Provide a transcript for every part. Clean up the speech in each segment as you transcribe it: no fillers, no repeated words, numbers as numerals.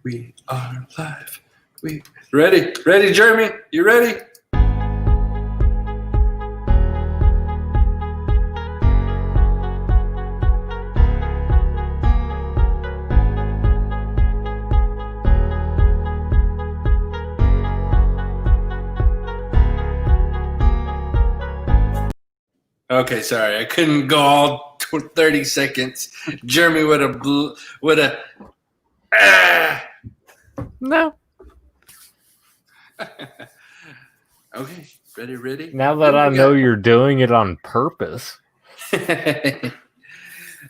We are live. We ready, Jeremy? You ready? Okay, sorry, I couldn't go all 30 seconds. Jeremy would have. No. Okay, ready? Now that I know you're doing it on purpose.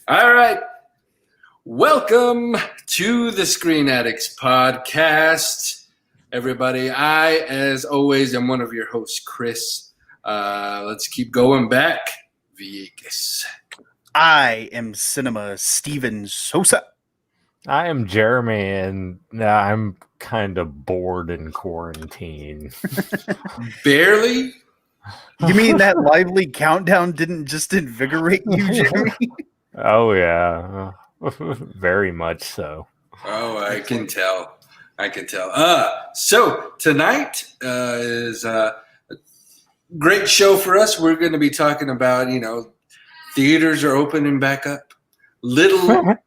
All right. Welcome to the Screen Addicts podcast, everybody. I, as always, am one of your hosts, Chris. Let's keep going back. Vegas. I am Cinema Steven Sosa. I am Jeremy, and I'm kind of bored in quarantine. Barely? You mean that lively countdown didn't just invigorate you, Jeremy? Oh, yeah. Very much so. Oh, I can tell. So tonight is a great show for us. We're going to be talking about, theaters are opening back up.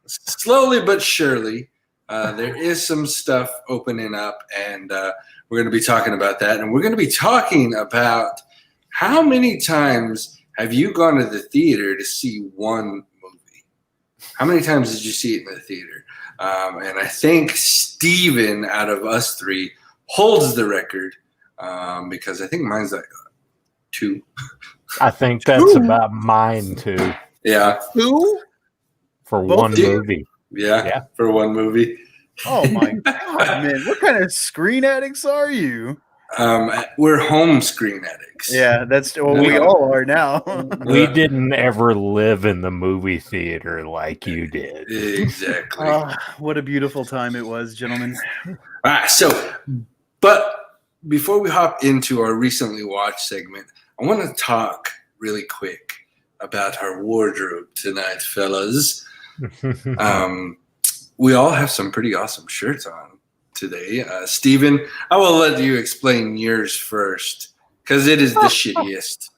Slowly but surely. There is some stuff opening up, and we're going to be talking about that. And we're going to be talking about how many times have you gone to the theater to see one movie? How many times did you see it in the theater? And I think Steven, out of us three, holds the record because I think mine's like 2. I think that's about mine, too. Yeah. 2? For one movie. Yeah, for one movie. Oh, my God, man. What kind of screen addicts are you? We're home screen addicts. Yeah, that's what we all are now. We didn't ever live in the movie theater like you did. Exactly. What a beautiful time it was, gentlemen. All right, but before we hop into our recently watched segment, I want to talk really quick about our wardrobe tonight, fellas. We all have some pretty awesome shirts on today. Steven, I will let you explain yours first because it is the shittiest.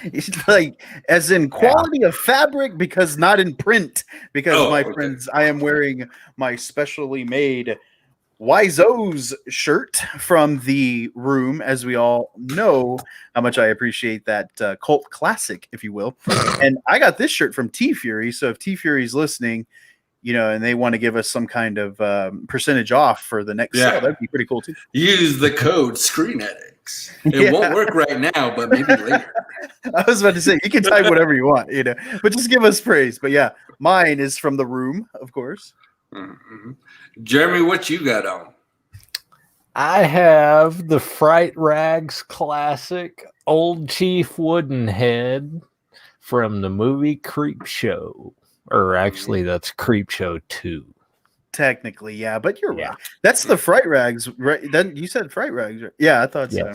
It's like, as in quality of fabric, because not in print. Because friends, I am wearing my specially made Wiseau's shirt from the Room, as we all know how much I appreciate that cult classic, if you will. And I got this shirt from T Fury. So if T Fury's listening, and they want to give us some kind of percentage off for the next sale, that'd be pretty cool too. Use the code Screen Addicts. It won't work right now, but maybe later. I was about to say, you can type whatever you want, but just give us praise. But yeah, mine is from the Room, of course. Mm-hmm. Jeremy, what you got on? I have the Fright Rags classic Old Chief Woodenhead from the movie Creepshow. Or actually, that's Creepshow 2. Technically, yeah, but you're right. That's the Fright Rags, right? Then you said Fright Rags, right? Yeah, I thought so.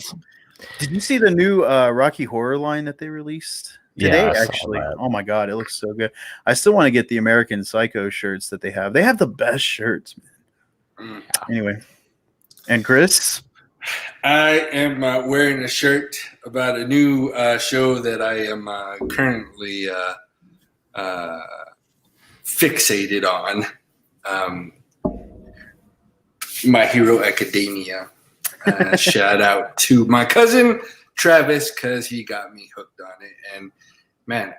Did you see the new Rocky Horror line that they released today? Actually, oh my God, it looks so good. I still want to get the American Psycho shirts that they have. They have the best shirts, man. Anyway, and Chris, I am wearing a shirt about a new show that I am currently fixated on. My Hero Academia. Shout out to my cousin Travis because he got me hooked on it, and man,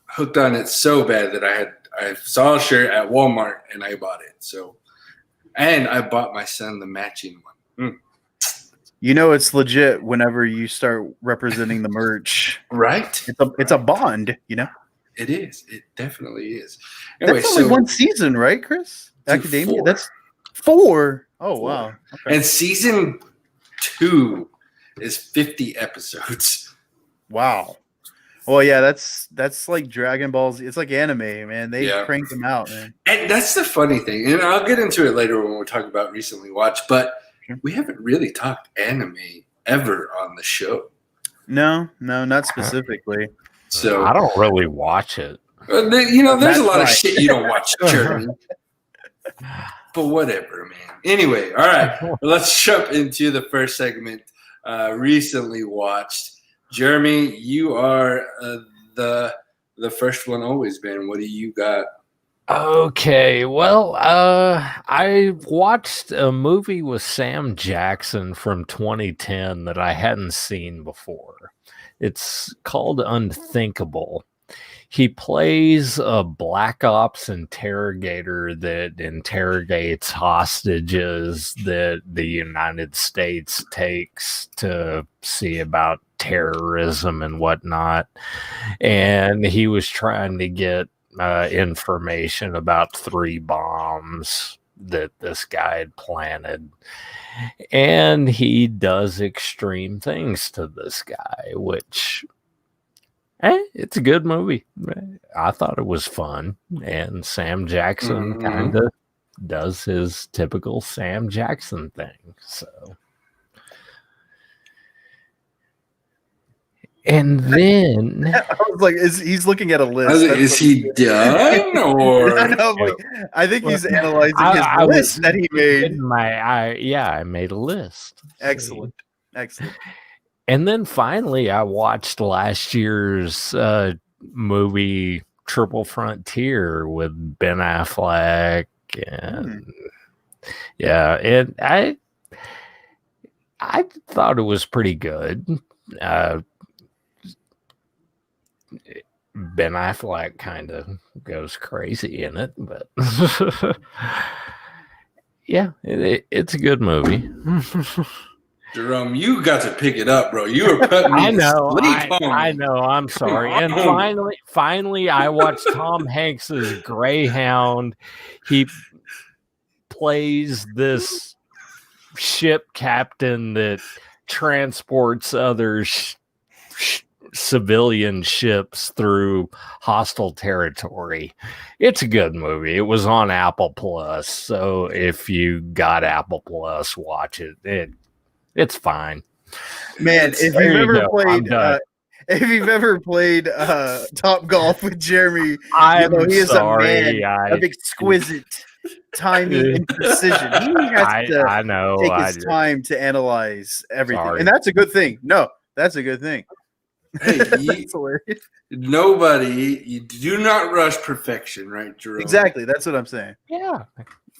hooked on it so bad that I saw a shirt at Walmart and I bought it. And I bought my son the matching one. It's legit whenever you start representing the merch, right? It's a bond, It is. It definitely is. Anyway, that's only one season, right, Chris? Academia. 4. That's 4. Oh, 4. Wow. Okay. And season 2 is 50 episodes. Wow. Well, yeah, that's like Dragon Balls. It's like anime, man. They crank them out, man. And that's the funny thing. And I'll get into it later when we talk about recently watched. But we haven't really talked anime ever on the show. No, not specifically. So I don't really watch it. There's a lot of shit you don't watch, Jeremy. But whatever, man. Anyway, all right. Well, let's jump into the first segment. Recently watched. Jeremy, you are the first one always been. What do you got? Okay, well, I watched a movie with Sam Jackson from 2010 that I hadn't seen before. It's called Unthinkable. He plays a black ops interrogator that interrogates hostages that the United States takes to see about terrorism and whatnot. And he was trying to get information about 3 bombs that this guy had planted. And he does extreme things to this guy, which... it's a good movie. I thought it was fun, and Sam Jackson kind of does his typical Sam Jackson thing. So, and then I was like, he's looking at a list? Is he done or? I think he's analyzing his list that he made. I made a list. Excellent. And then finally, I watched last year's movie Triple Frontier with Ben Affleck, and and I thought it was pretty good. Ben Affleck kind of goes crazy in it, but it's a good movie. Jerome, you got to pick it up, bro. You were putting me to sleep on me. I know. I'm sorry. And finally, I watched Tom Hanks's Greyhound. He plays this ship captain that transports other civilian ships through hostile territory. It's a good movie. It was on Apple Plus, so if you got Apple Plus, watch it. It's fine, man. If you've ever played Top Golf with Jeremy, he is a man of exquisite timing and precision. He has to take his time to analyze everything, and that's a good thing. No, that's a good thing. Hey, you do not rush perfection, right, Jerome? Exactly. That's what I'm saying. Yeah,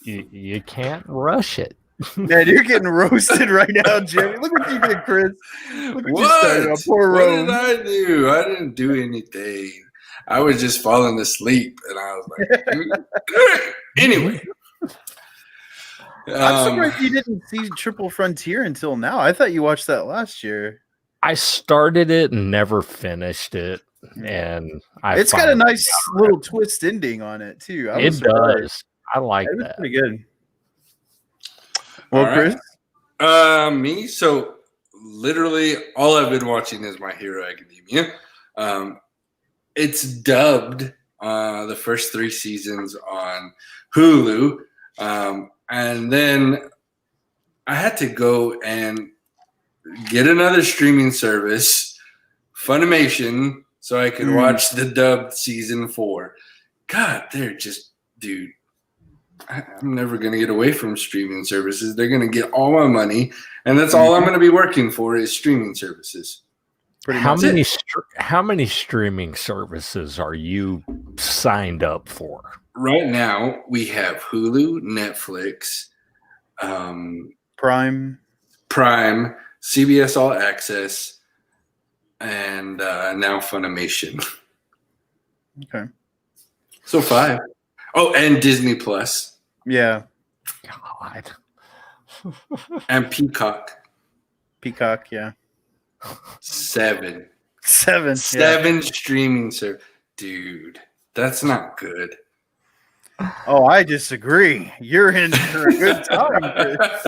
you can't rush it. Man, you're getting roasted right now, Jeremy. Look what you did, Chris. Look what you started on poor Rome. What did I do? I didn't do anything. I was just falling asleep, and I was like, anyway. I'm surprised you didn't see Triple Frontier until now. I thought you watched that last year. I started it and never finished it, and it's got a nice little twist ending on it too. It does. I like that. Pretty good. Well, Chris? Me? So, literally, all I've been watching is My Hero Academia. It's dubbed the first 3 seasons on Hulu. And then I had to go and get another streaming service, Funimation, so I could watch the dubbed season 4. God, they're just, dude. I'm never going to get away from streaming services. They're going to get all my money, and that's all I'm going to be working for is streaming services. How many streaming services are you signed up for? Right now, we have Hulu, Netflix, Prime, CBS All Access, and now Funimation. Okay. So 5. Oh, and Disney Plus. Yeah. God. And Peacock. Yeah. 7. 7 streaming service. Dude, that's not good. Oh, I disagree. You're in for a good time, Chris.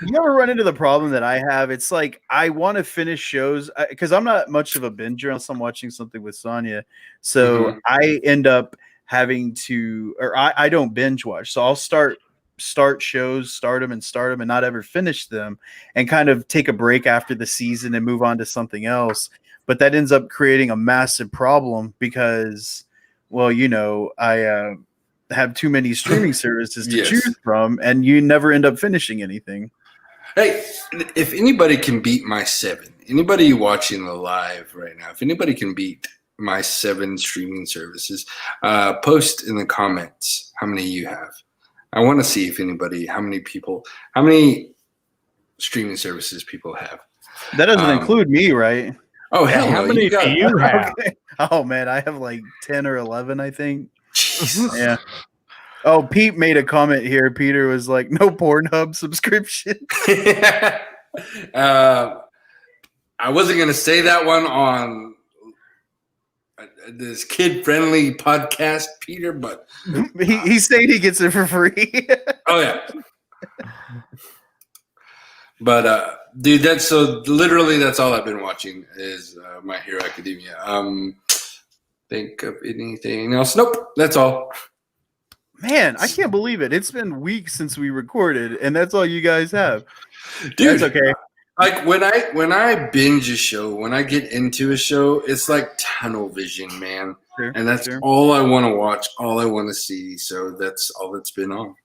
You ever run into the problem that I have? It's like I want to finish shows because I'm not much of a binger unless I'm watching something with Sonia. So I end up having to, or I don't binge watch. So I'll start shows, start them and not ever finish them and kind of take a break after the season and move on to something else. But that ends up creating a massive problem because, well, you know, have too many streaming services to choose from, and you never end up finishing anything. Hey, if anybody can beat my 7, anybody watching the live right now, if anybody can beat my 7 streaming services, post in the comments how many you have. I want to see if how many streaming services people have. That doesn't include me, right? Oh, hell how no. many do you have? Okay. Oh, man, I have like 10 or 11, I think. Jesus. Yeah. Oh, Pete made a comment here. Peter was like, no Pornhub subscription. I wasn't going to say that one on this kid-friendly podcast, Peter, but... He's saying he gets it for free. Oh, yeah. But, dude, that's all I've been watching is My Hero Academia. Think of anything else? Nope, that's all. Man, I can't believe it. It's been weeks since we recorded, and that's all you guys have. Dude, that's okay. Like when I binge a show, when I get into a show, it's like tunnel vision, man. Sure, and that's all I want to watch, all I want to see. So that's all that's been on.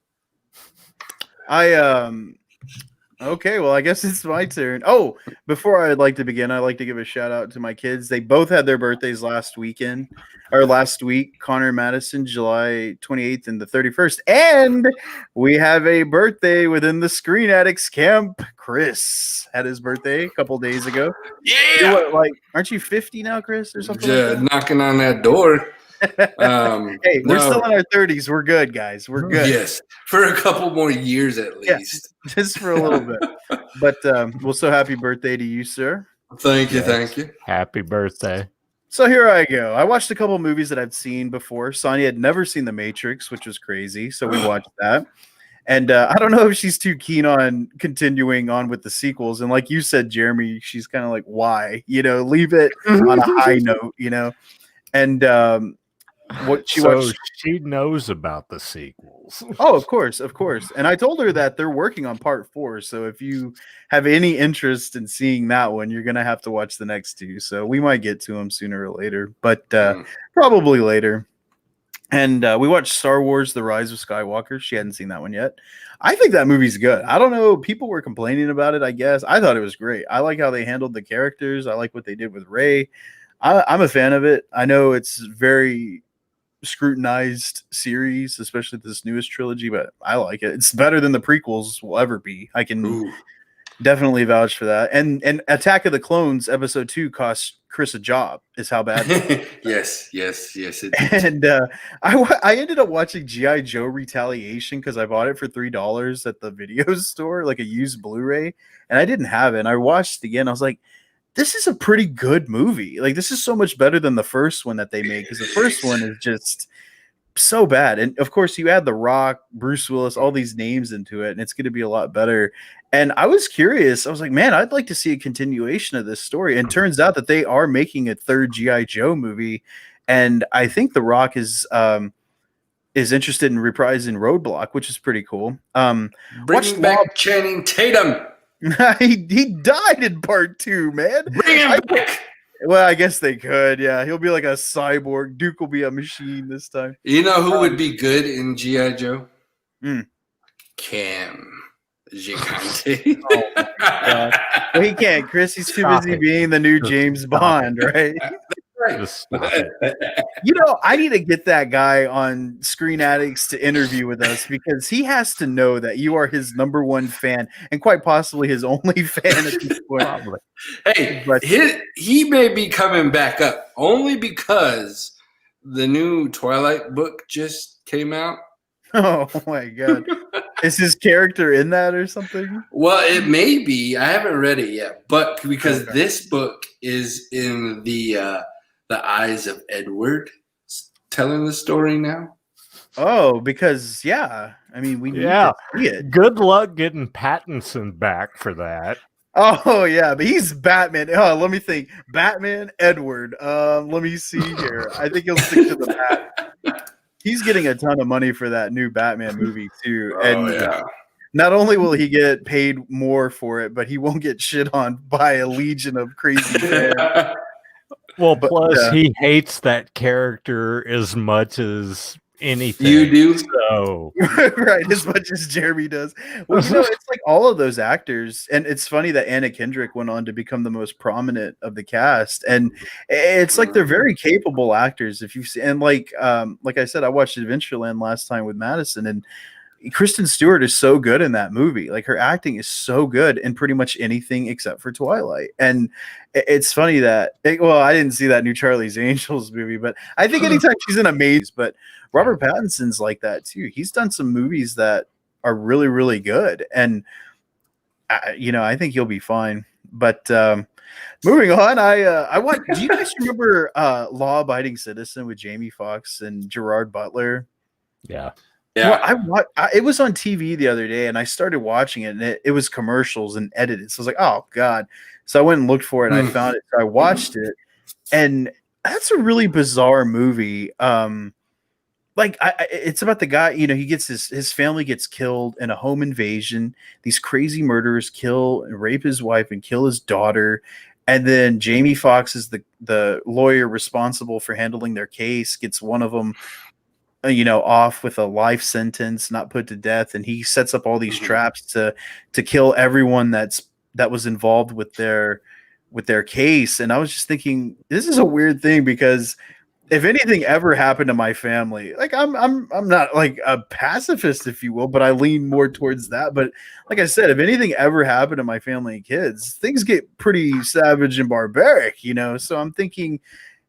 Okay, well, I guess it's my turn. Oh, before I'd like to begin, I'd like to give a shout out to my kids. They both had their birthdays last week. Connor and Madison, July 28th and the 31st. And we have a birthday within the Screen Addicts camp. Chris had his birthday a couple days ago. Yeah. Aren't you 50 now, Chris, or something? Yeah, like that? Knocking on that door. Hey, we're still in our 30s. We're good, guys. We're good. Yes, for a couple more years at least. Yeah, just for a little bit. But well, so happy birthday to you, sir. Thank you. Happy birthday. So here I go. I watched a couple movies that I've seen before. Sonia had never seen The Matrix, which was crazy. So we watched that. And I don't know if she's too keen on continuing on with the sequels. And like you said, Jeremy, she's kind of like, why? Leave it on a high note, And what she knows about the sequels. Oh, of course. And I told her that they're working on part 4. So if you have any interest in seeing that one, you're going to have to watch the next 2. So we might get to them sooner or later, but probably later. And we watched Star Wars: The Rise of Skywalker. She hadn't seen that one yet. I think that movie's good. I don't know. People were complaining about it, I guess. I thought it was great. I like how they handled the characters. I like what they did with Rey. I'm a fan of it. I know it's very scrutinized series, especially this newest trilogy, but I like it. It's better than the prequels will ever be. I can definitely vouch for that. And Attack of the Clones episode 2 cost Chris a job, is how bad yes it did. And I ended up watching G.I. Joe Retaliation because I bought it for $3 at the video store, like a used Blu-ray, and I didn't have it. And I watched it again. I was like, this is a pretty good movie. Like, this is so much better than the first one that they made, because the first one is just so bad. And of course, you add The Rock, Bruce Willis, all these names into it, and it's going to be a lot better. And I was curious. I was like, man, I'd like to see a continuation of this story. And turns out that they are making a third G.I. Joe movie. And I think The Rock is interested in reprising Roadblock, which is pretty cool. Bring back Channing Tatum. he died in part 2, man. Bring him back. Well, I guess they could. Yeah, he'll be like a cyborg. Duke will be a machine this time. You know who would be good in G.I. Joe? Cam Gigante. Oh my God. Well, he can't, Chris. He's too busy being the new James Bond, right? Just stop it. I need to get that guy on Screen Addicts to interview with us, because he has to know that you are his number one fan and quite possibly his only fan at this point. Probably. Hey, but he may be coming back up only because the new Twilight book just came out. Oh my God. Is his character in that or something? Well, it may be. I haven't read it yet, but because this book is in the eyes of Edward telling the story now. Oh, because I mean, we need to see it. Good luck getting Pattinson back for that. Oh yeah, but he's Batman. Oh, let me think. Batman, Edward. Let me see here. I think he'll stick to the Bat. He's getting a ton of money for that new Batman movie too. And not only will he get paid more for it, but he won't get shit on by a legion of crazy fans. Well, plus he hates that character as much as anything. You do? So Right, as much as Jeremy does. Well, it's like all of those actors, and it's funny that Anna Kendrick went on to become the most prominent of the cast, and it's like they're very capable actors. If you've seen, and like I said, I watched Adventureland last time with Madison, and Kristen Stewart is so good in that movie. Like her acting is so good in pretty much anything except for Twilight. And it's funny that I didn't see that new Charlie's Angels movie, but I think anytime she's in a maze, but Robert Pattinson's like that too. He's done some movies that are really, really good. And I think he'll be fine. But moving on, I want. Do you guys remember Law Abiding Citizen with Jamie Foxx and Gerard Butler? yeah. Yeah. Well, it was on TV the other day, and I started watching it, and it was commercials and edited. So I was like, "Oh God!" So I went and looked for it, and I found it. So I watched it, and that's a really bizarre movie. It's about the guy. He gets his family gets killed in a home invasion. These crazy murderers kill and rape his wife and kill his daughter, and then Jamie Foxx is the lawyer responsible for handling their case. Gets one of them off with a life sentence, not put to death, and he sets up all these traps to kill everyone that was involved with their case. And I was just thinking, this is a weird thing, because if anything ever happened to my family, like I'm not like a pacifist, if you will, but I lean more towards that. But like I said, if anything ever happened to my family and kids, things get pretty savage and barbaric, So I'm thinking,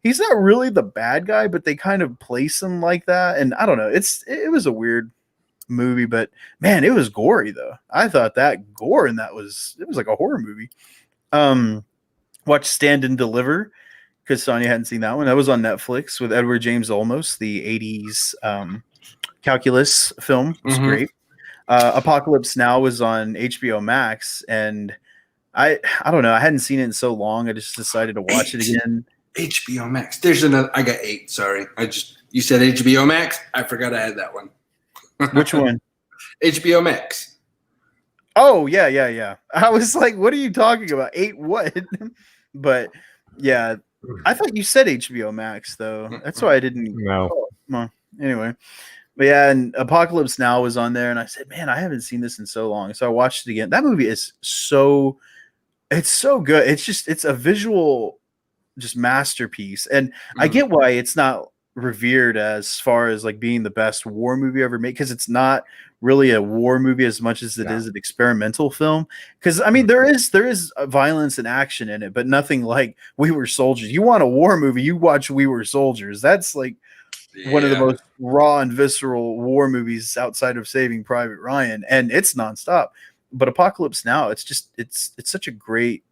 he's not really the bad guy, but they kind of place him like that. And I don't know. It was a weird movie, but man, it was gory though. I thought that gore and it was like a horror movie. Watch Stand and Deliver, because Sonia hadn't seen that one. That was on Netflix with Edward James Olmos, the 80s calculus film. It was great. Apocalypse Now was on HBO Max, and I don't know. I hadn't seen it in so long. I just decided to watch it again. HBO Max. There's another. I got 8. Sorry. You said HBO Max. I forgot I had that one. Which one? HBO Max. Oh yeah. I was like, what are you talking about? 8 what? But yeah, I thought you said HBO Max though. That's why I didn't. No. Well, anyway, but yeah, and Apocalypse Now was on there, and I said, man, I haven't seen this in so long. So I watched it again. That movie is so good. It's a visual just masterpiece, and I get why it's not revered as far as like being the best war movie ever made, because it's not really a war movie as much as it is an experimental film. Because I mean, there is violence and action in it, but nothing like We Were Soldiers. You want a war movie, you watch We Were Soldiers. That's like one of the most raw and visceral war movies outside of Saving Private Ryan, and it's nonstop. But Apocalypse Now, it's such a great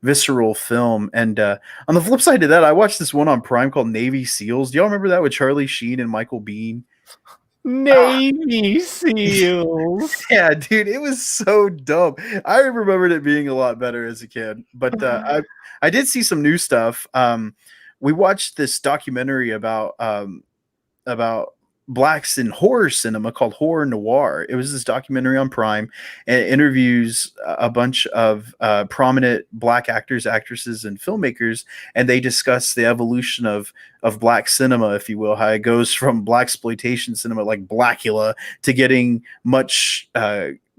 visceral film. And on the flip side to that, I watched this one on Prime called Navy SEALs. Do y'all remember that with Charlie Sheen and Michael Biehn? Navy SEALs. Yeah, dude, it was so dumb. I remembered it being a lot better as a kid, but I did see some new stuff. We watched this documentary about blacks in horror cinema called Horror Noir. It was this documentary on Prime, and it interviews a bunch of prominent black actors, actresses, and filmmakers, and they discuss the evolution of black cinema, if you will, how it goes from blaxploitation cinema like Blackula to getting much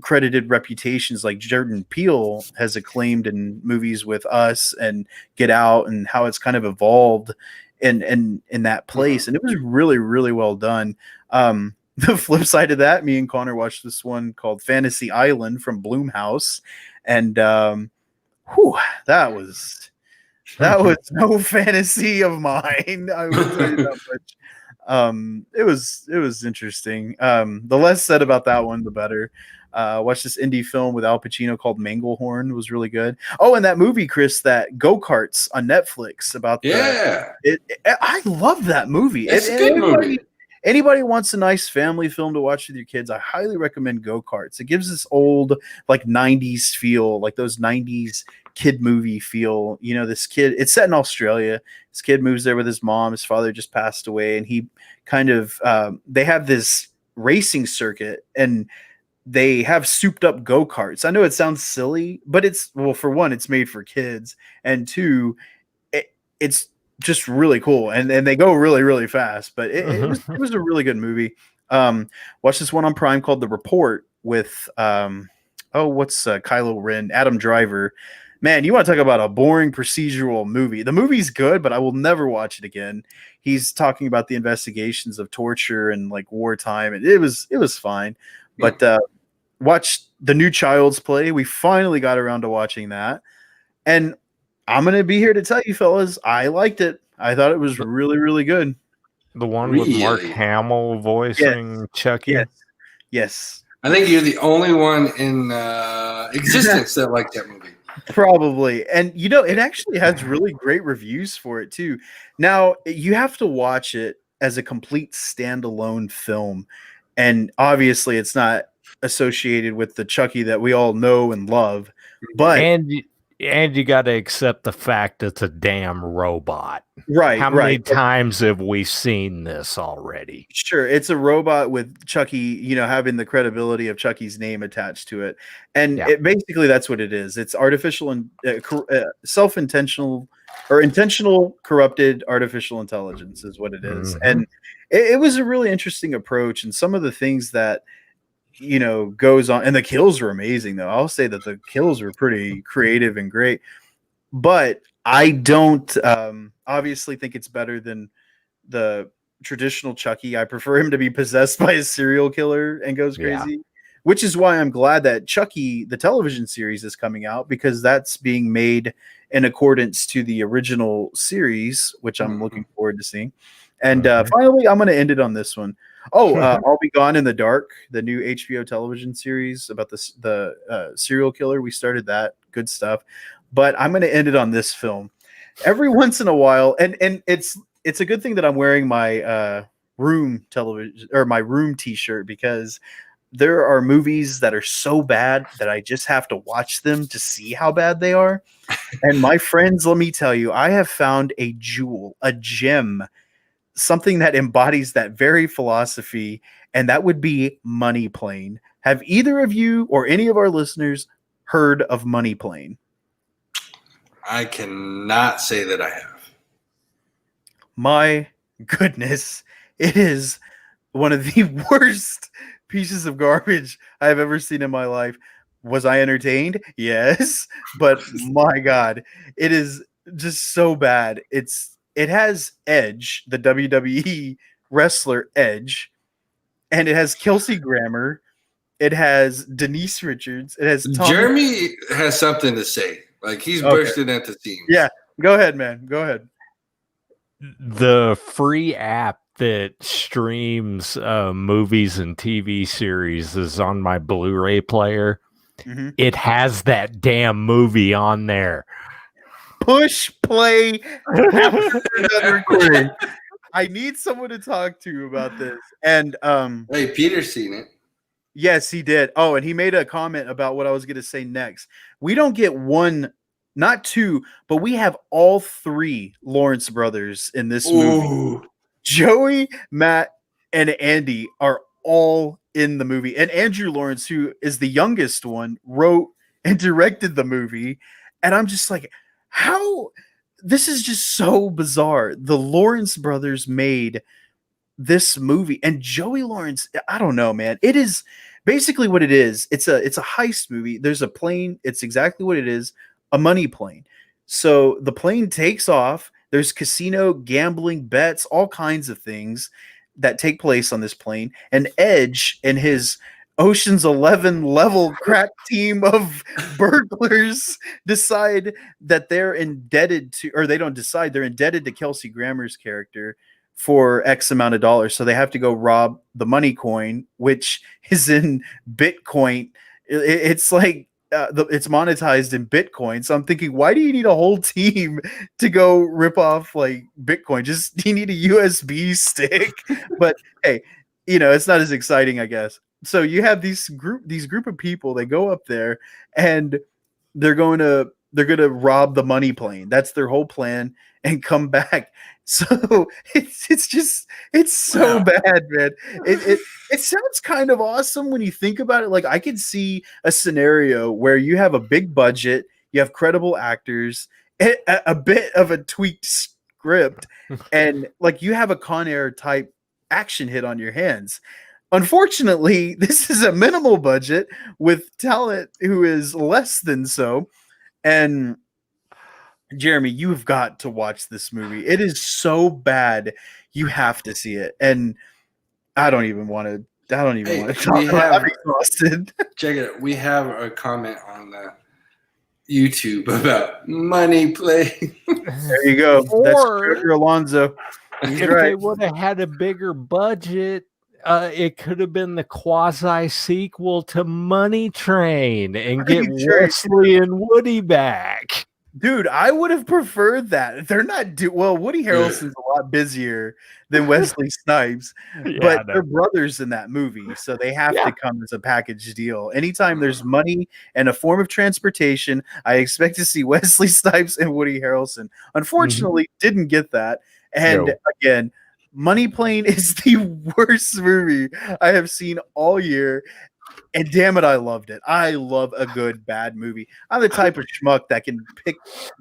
credited reputations like Jordan Peele has acclaimed in movies with Us and Get Out, and how it's kind of evolved in that place. And it was really, really well done. The flip side of that, me and Connor watched this one called Fantasy Island from Blumhouse, and that was no fantasy of mine. I will tell you that much. It was interesting. The less said about that one, the better. Watched this indie film with Al Pacino called Manglehorn. It was really good. Oh, and that movie, Chris, that Go-Karts on Netflix about I love that movie. It's a good movie. Anybody wants a nice family film to watch with your kids, I highly recommend Go-Karts. It gives this old like 90s feel, like those 90s kid movie feel. This kid, it's set in Australia. This kid moves there with his mom. His father just passed away, and he kind of they have this racing circuit, and they have souped up go-karts. I know it sounds silly, but for one, it's made for kids, and two, it's just really cool, and they go really really fast. But it was a really good movie. Watch this one on Prime called The Report with what's Kylo Ren, Adam Driver. Man, you want to talk about a boring procedural movie? The movie's good, but I will never watch it again. He's talking about the investigations of torture and like wartime, and it was fine. But watch the new Child's Play. We finally got around to watching that, and I'm gonna be here to tell you, fellas, I liked it. I thought it was really, really good. The one with Mark Hamill voicing Chucky. Yes. I think you're the only one in existence that liked that movie. Probably. And it actually has really great reviews for it too. Now, you have to watch it as a complete standalone film. And obviously it's not associated with the Chucky that we all know and love. But and you got to accept the fact it's a damn robot. Right. How many times have we seen this already? Sure. It's a robot with Chucky, having the credibility of Chucky's name attached to it. And basically that's what it is. It's artificial and self-intentional or intentional corrupted artificial intelligence is what it is. Mm-hmm. And it was a really interesting approach. And some of the things that, goes on, and the kills were amazing though. I'll say that the kills were pretty creative and great, but I don't obviously think it's better than the traditional Chucky. I prefer him to be possessed by a serial killer and goes crazy, which is why I'm glad that Chucky, the television series, is coming out, because that's being made in accordance to the original series, which I'm looking forward to seeing. And finally, I'm going to end it on this one. I'll Be Gone in the Dark, the new HBO television series about the serial killer. We started that. Good stuff. But I'm going to end it on this film. Every once in a while, and it's a good thing that I'm wearing my room television or my room T-shirt, because there are movies that are so bad that I just have to watch them to see how bad they are. And my friends, let me tell you, I have found a jewel, a gem, something that embodies that very philosophy, and that would be Money Plane. Have either of you or any of our listeners heard of Money Plane? I cannot say that I have. My goodness, it is one of the worst pieces of garbage I've ever seen in my life. Was I entertained? Yes, but my God, it is just so bad. It has Edge, the WWE wrestler Edge, and it has Kelsey Grammer. It has Denise Richards. It has Jeremy has something to say. Like he's bursting at the seams. Yeah, go ahead, man. Go ahead. The free app that streams movies and TV series is on my Blu-ray player. Mm-hmm. It has that damn movie on there. Push play. I need someone to talk to about this. And hey, Peter's seen it. Yes, he did. Oh, and he made a comment about what I was going to say next. We don't get one, not two, but we have all three Lawrence brothers in this movie. Joey, Matt, and Andy are all in the movie. And Andrew Lawrence, who is the youngest one, wrote and directed the movie. And I'm just like, how? This is just so bizarre. The Lawrence brothers made this movie, and Joey Lawrence, I don't know, man. It is basically what it is. It's a heist movie. There's a plane. It's exactly what it is, a money plane. So the plane takes off. There's casino, gambling, bets, all kinds of things that take place on this plane. And Edge and his Ocean's 11 level crack team of burglars decide that they're indebted to, or they don't decide, they're indebted to Kelsey Grammer's character for X amount of dollars. So they have to go rob the money coin, which is in Bitcoin. It's like, it's monetized in Bitcoin. So I'm thinking, why do you need a whole team to go rip off like Bitcoin? Just you need a USB stick. But hey, it's not as exciting, I guess. So you have these group of people. They go up there and they're going to rob the money plane. That's their whole plan, and come back. So it's so bad, man. It sounds kind of awesome when you think about it. Like I could see a scenario where you have a big budget, you have credible actors, a bit of a tweaked script, and like you have a Con Air type action hit on your hands. Unfortunately, this is a minimal budget with talent who is less than so. And Jeremy, you've got to watch this movie. It is so bad. You have to see it. And I don't even want to talk about it. I'm exhausted. Check it out. We have a comment on the YouTube about money play. There you go. That's Trevor Alonso. If they would have had a bigger budget, it could have been the quasi sequel to Money Train and get Wesley and Woody back. Dude, I would have preferred that. They're not Woody Harrelson's a lot busier than Wesley Snipes, but they're brothers in that movie, so they have to come as a package deal. Anytime there's money and a form of transportation, I expect to see Wesley Snipes and Woody Harrelson. Unfortunately, didn't get that. And again, Money Plane is the worst movie I have seen all year. And damn it, I loved it. I love a good bad movie. I'm the type of schmuck that can pick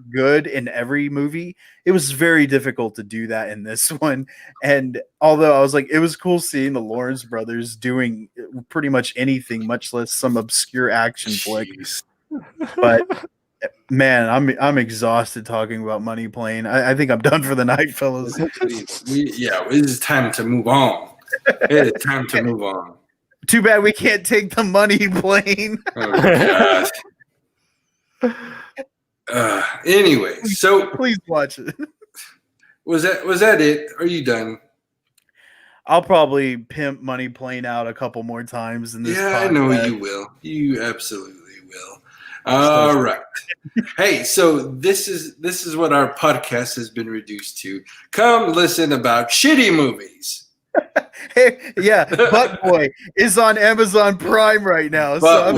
good in every movie. It was very difficult to do that in this one. And although I was like, it was cool seeing the Lawrence brothers doing pretty much anything, much less some obscure action flick. But man, I'm exhausted talking about Money Plane. I think I'm done for the night, fellas. It is time to move on. It is time to move on. Too bad we can't take the Money Plane. Oh, God. Anyway, so please watch it. Was that it? Are you done? I'll probably pimp Money Plane out a couple more times in this. Yeah, podcast. I know you will. You absolutely will. All right. Hey, so this is what our podcast has been reduced to. Come listen about shitty movies. Hey, yeah, Butt Boy is on Amazon Prime right now. Oh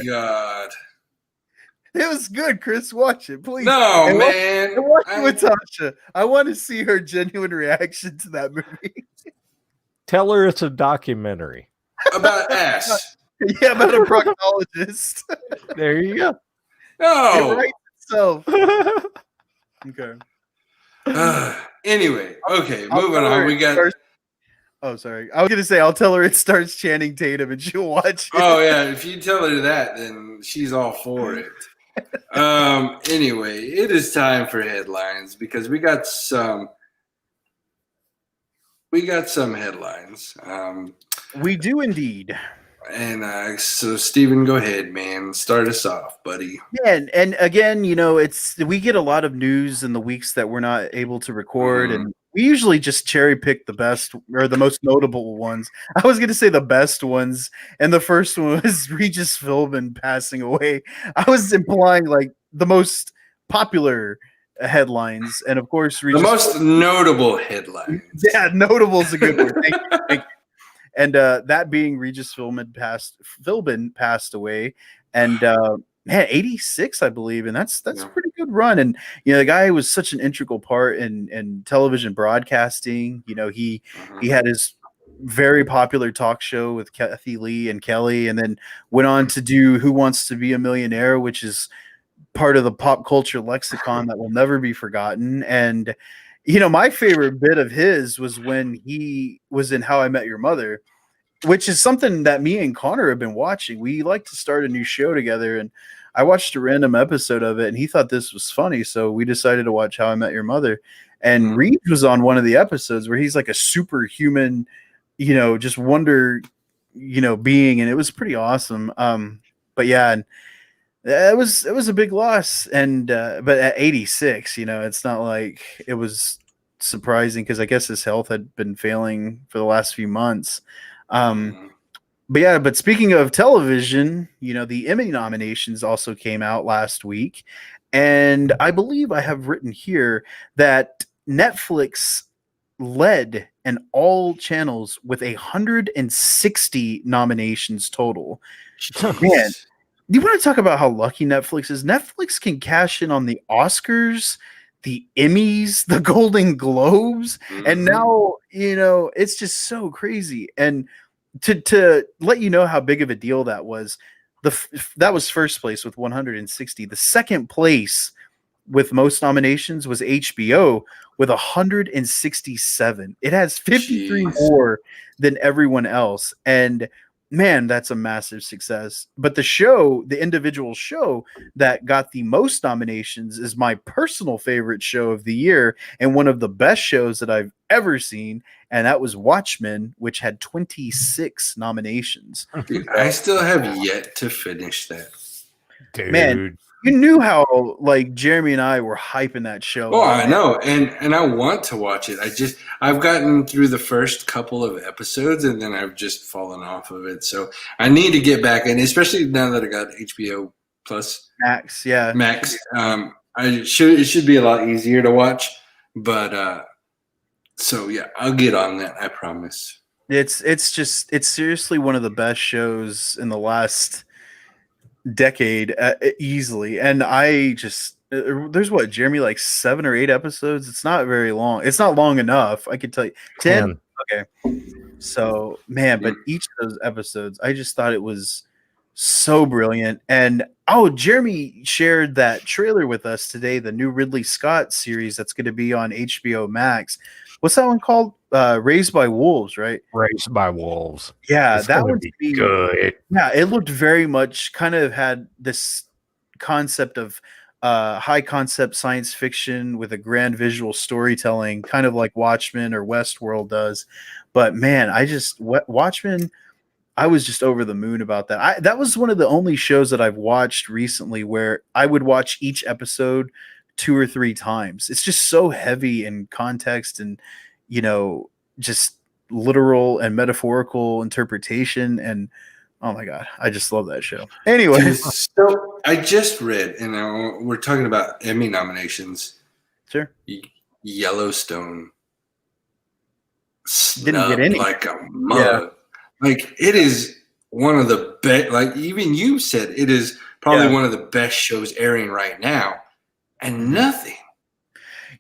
God, it was good. Chris, watch it, please. No, man, watch it with Tasha. I want to see her genuine reaction to that movie. Tell her it's a documentary about ass. Yeah, about a proctologist. There you go. No, it writes itself. Okay. Anyway, okay, moving on. We got. Oh, sorry. I was gonna say I'll tell her it starts Channing Tatum and she'll watch it. Oh yeah, if you tell her that, then she's all for it. Anyway, it is time for headlines because we got some headlines. We do indeed. And so, Steven, go ahead, man. Start us off, buddy. Yeah, and again, we get a lot of news in the weeks that we're not able to record, and we usually just cherry pick the best or the most notable ones. I was going to say the best ones, and the first one was Regis Philbin passing away. I was implying like the most popular headlines, and of course, the most notable headlines. Yeah, notable is a good word. Thank you. And that being Regis Philbin passed away, and man, 86, I believe, and that's a pretty good run. And the guy was such an integral part in television broadcasting. He had his very popular talk show with Kathy Lee and Kelly, and then went on to do Who Wants to Be a Millionaire, which is part of the pop culture lexicon that will never be forgotten. And my favorite bit of his was when he was in How I Met Your Mother, which is something that me and Connor have been watching. We like to start a new show together, and I watched a random episode of it, and he thought this was funny, so we decided to watch How I Met Your Mother. And Reed was on one of the episodes where he's like a superhuman, just wonder, being, and it was pretty awesome. But yeah, and it was a big loss, and but at 86, it's not like it was surprising because I guess his health had been failing for the last few months. But speaking of television, the Emmy nominations also came out last week, and I believe I have written here that Netflix led in all channels with 160 nominations total. Man. You want to talk about how lucky Netflix is? Netflix can cash in on the Oscars, the Emmys, the Golden Globes, and now, it's just so crazy. And to let you know how big of a deal that was, that was first place with 160. The second place with most nominations was HBO with 167. It has 53 Jeez. more than everyone else. And man, that's a massive success. But the individual show that got the most nominations is my personal favorite show of the year and one of the best shows that I've ever seen. And that was Watchmen, which had 26 nominations. Dude, I still have yet to finish that. Dude. Man, you knew how like Jeremy and I were hyping that show. Oh, I know, and I want to watch it. I've gotten through the first couple of episodes, and then I've just fallen off of it. So I need to get back in, especially now that I got HBO Plus Max. Yeah, Max. It should be a lot easier to watch, but so yeah, I'll get on that. I promise. It's seriously one of the best shows in the last decade, easily. And I just there's Jeremy, like 7 or 8 episodes. It's not very long. It's not long enough. I could tell you 10. Okay, so man, but each of those episodes, I just thought it was so brilliant. And Jeremy shared that trailer with us today, the new Ridley Scott series that's going to be on HBO Max. What's that one called? Raised by Wolves, right? Raised by Wolves. Yeah, It's that gonna one's be good. Yeah, it looked very much kind of had this concept of high concept science fiction with a grand visual storytelling, kind of like Watchmen or Westworld does. But man, Watchmen, I was just over the moon about that. That was one of the only shows that I've watched recently where I would watch each episode 2 or 3 times. It's just so heavy in context and, just literal and metaphorical interpretation. And oh my God, I just love that show. Anyway. So I just read, and we're talking about Emmy nominations. Sure. Yellowstone Didn't get any. Like a mug. Yeah. Like it is one of the best. Like even you said, it is probably one of the best shows airing right now, and nothing.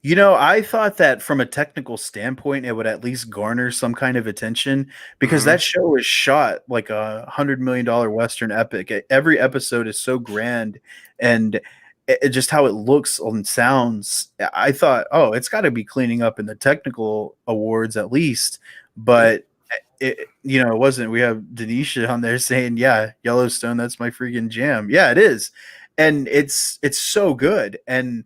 I thought that from a technical standpoint, it would at least garner some kind of attention because that show is shot like $100 million Western epic. Every episode is so grand, and just how it looks and sounds. I thought, it's got to be cleaning up in the technical awards at least, but it wasn't. We have Denisha on there saying, "Yeah, Yellowstone, that's my freaking jam." Yeah, it is, and it's so good. And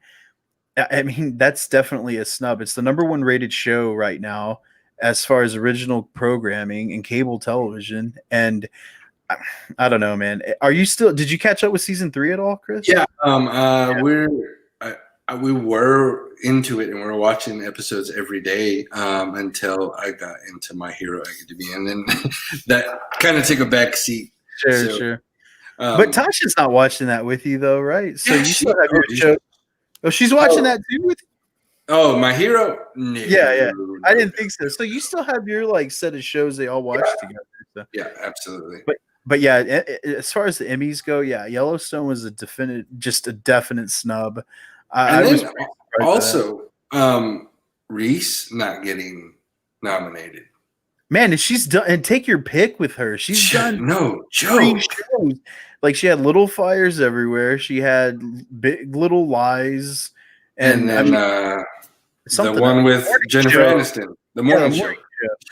I mean, that's definitely a snub. It's the #1 rated show right now as far as original programming and cable television. And I don't know, man. Did you catch up with season 3 at all, Chris? Yeah. We were into it and we were watching episodes every day until I got into My Hero Academia. And then that kind of took a back seat. Sure. But Tasha's not watching that with you though, right? So you still have your show. Oh, she's watching that too with you? Oh, My Hero? No, yeah. I didn't think so. So you still have your like set of shows they all watch together. So. Yeah, absolutely. But yeah, as far as the Emmys go, yeah, Yellowstone was a definite snub. And then also Reese not getting nominated. Man, and she's done. And take your pick with her. She's done no joke. Shows. Like she had Little Fires Everywhere. She had Big Little Lies, and then the one with Jennifer Aniston, the morning show.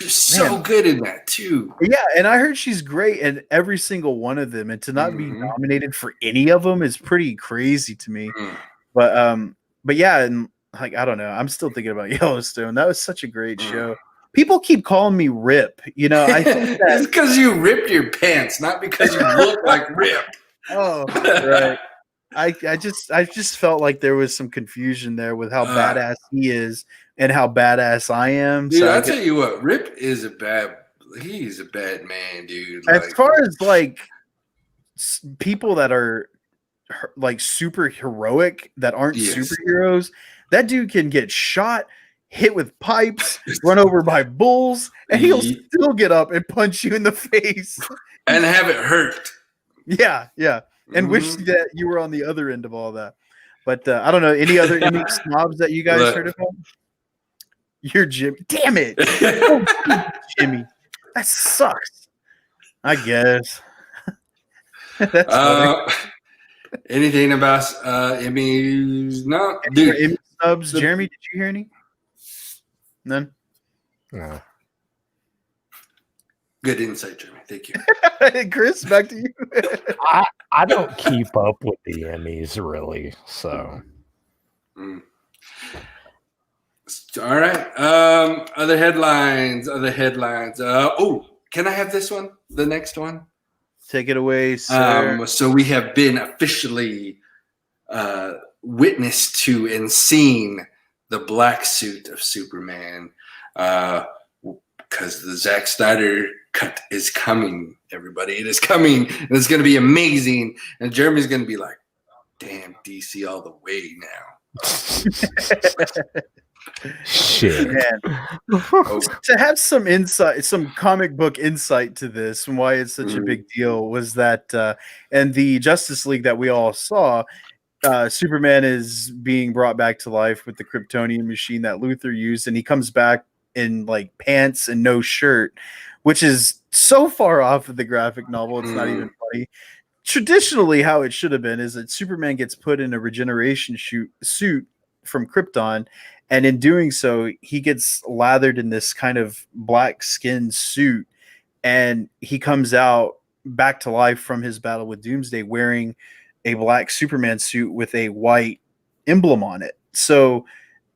She's so good in that too. Yeah, and I heard she's great in every single one of them, and to not be nominated for any of them is pretty crazy to me. But yeah, and like I don't know, I'm still thinking about Yellowstone. That was such a great show. People keep calling me Rip. I think that it's because you ripped your pants, not because you look like Rip. Oh, right. I just felt like there was some confusion there with how badass he is and how badass I am. Dude, I'll tell you what, Rip is he's a bad man, dude. As far as like people that are like super heroic that aren't superheroes, that dude can get shot, hit with pipes, run over by bulls, and he'll still get up and punch you in the face and have it hurt. Yeah. And wish that you were on the other end of all that. But I don't know, any snobs that you guys heard about? You're Jimmy. Damn it. Jimmy. That sucks. I guess. That's funny. Anything about Emmys? No, dude. Emmy subs. Jeremy, did you hear any? None. No. Good insight, Jeremy. Thank you. Chris, back to you. I don't keep up with the Emmys really, so. All right. Other headlines. Can I have this one? The next one? Take it away, sir. So we have been officially witness to and seen the black suit of Superman, because the Zack Snyder cut is coming, everybody. It is coming, and it's going to be amazing. And Jeremy's going to be like, damn, DC all the way now. Shit. To have some insight, some comic book insight to this and why it's such a big deal was that and the Justice League that we all saw, Superman is being brought back to life with the Kryptonian machine that Luthor used, and he comes back in like pants and no shirt, which is so far off of the graphic novel, it's not even funny. Traditionally, how it should have been is that Superman gets put in a regeneration suit from Krypton, and in doing so, he gets lathered in this kind of black skin suit, and he comes out back to life from his battle with Doomsday wearing a black Superman suit with a white emblem on it. So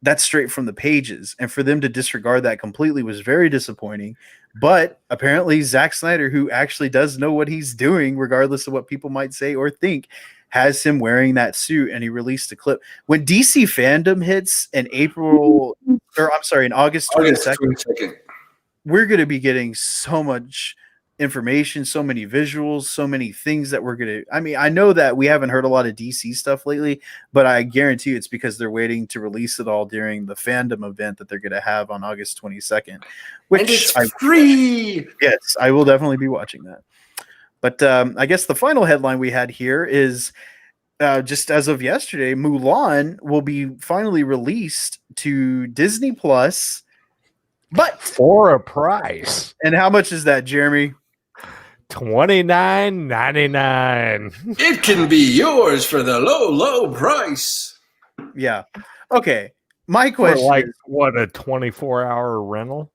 that's straight from the pages. And for them to disregard that completely was very disappointing. But apparently Zack Snyder, who actually does know what he's doing, regardless of what people might say or think, has him wearing that suit, and he released a clip. When DC fandom hits in August 22nd, we're going to be getting so much information, so many visuals, so many things that we're going to, I mean, I know that we haven't heard a lot of DC stuff lately, but I guarantee you it's because they're waiting to release it all during the fandom event that they're going to have on August 22nd, which and it's free. Yes, I will definitely be watching that. But I guess the final headline we had here is just as of yesterday, Mulan will be finally released to Disney Plus, but for a price. And how much is that, Jeremy? $29.99. It can be yours for the low price. Yeah. Okay. My question for is, what, a 24-hour rental?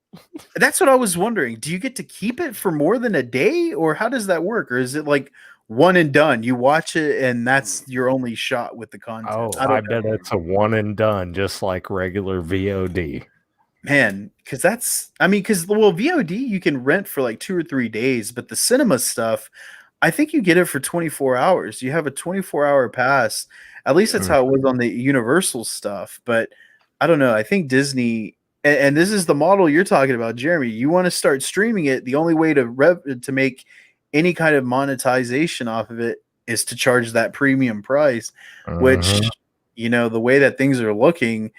That's what I was wondering. Do you get to keep it for more than a day, or how does that work? Or is it like one and done? You watch it and that's your only shot with the content. Oh, I bet it's a one and done, just like regular VOD. Man, because VOD you can rent for like 2 or 3 days, but the cinema stuff, I think you get it for 24 hours. You have a 24-hour pass. At least that's how it was on the Universal stuff. But I don't know. I think Disney, and this is the model you're talking about, Jeremy. You want to start streaming it. The only way to make any kind of monetization off of it is to charge that premium price, which, the way that things are looking,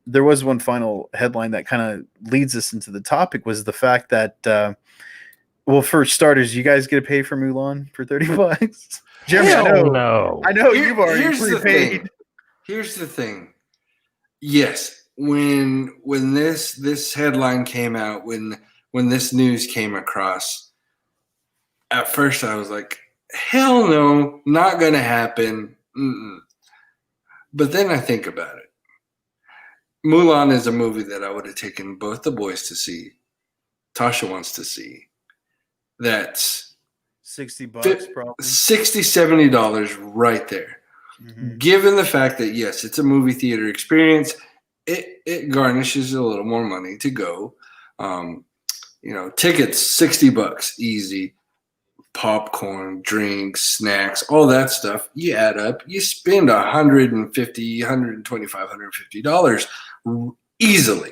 there was one final headline that kind of leads us into the topic, was the fact that, for starters, you guys get to pay for Mulan for $30. Jeremy, I know you've already prepaid. Here's the thing. Yes, when this headline came out, when this news came across, at first I was like, hell no, not gonna happen. But then I think about it. Mulan is a movie that I would have taken both the boys to see. Tasha wants to see. That's $60 probably. $60, $70 right there. Given the fact that, yes, it's a movie theater experience, it garnishes a little more money to go. Tickets, $60 easy. Popcorn, drinks, snacks, all that stuff. You add up, you spend $150, $125, $150 easily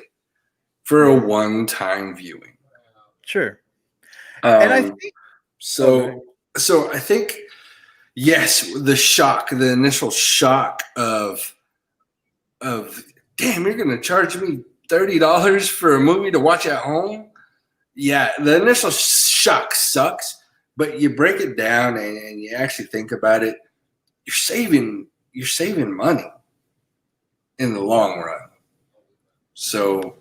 for a one-time viewing. Sure. And I think so I think, yes, the initial shock of damn, you're gonna charge me $30 for a movie to watch at home. Yeah, the initial shock sucks, but you break it down and you actually think about it, you're saving money in the long run. So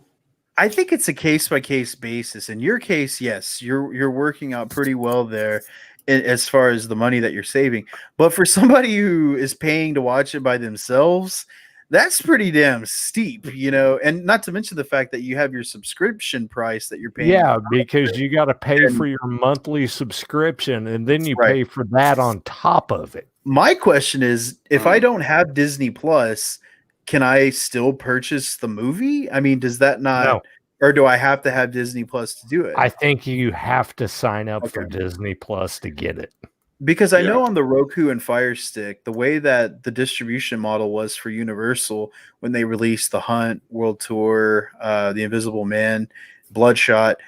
I think it's a case-by-case basis. In your case, yes, you're working out pretty well there. as far as the money that you're saving. But for somebody who is paying to watch it by themselves, that's pretty damn steep, and not to mention the fact that you have your subscription price that you're paying. Yeah, because you got to pay And- for your monthly subscription, and then you Right. pay for that on top of it. My question is, if I don't have Disney Plus, can I still purchase the movie? I mean, does that not, No. or do I have to have Disney Plus to do it? I think you have to sign up for Okay. Disney Plus to get it. Because I know on the Roku and Fire Stick, the way that the distribution model was for Universal when they released The Hunt, World Tour, The Invisible Man, Bloodshot,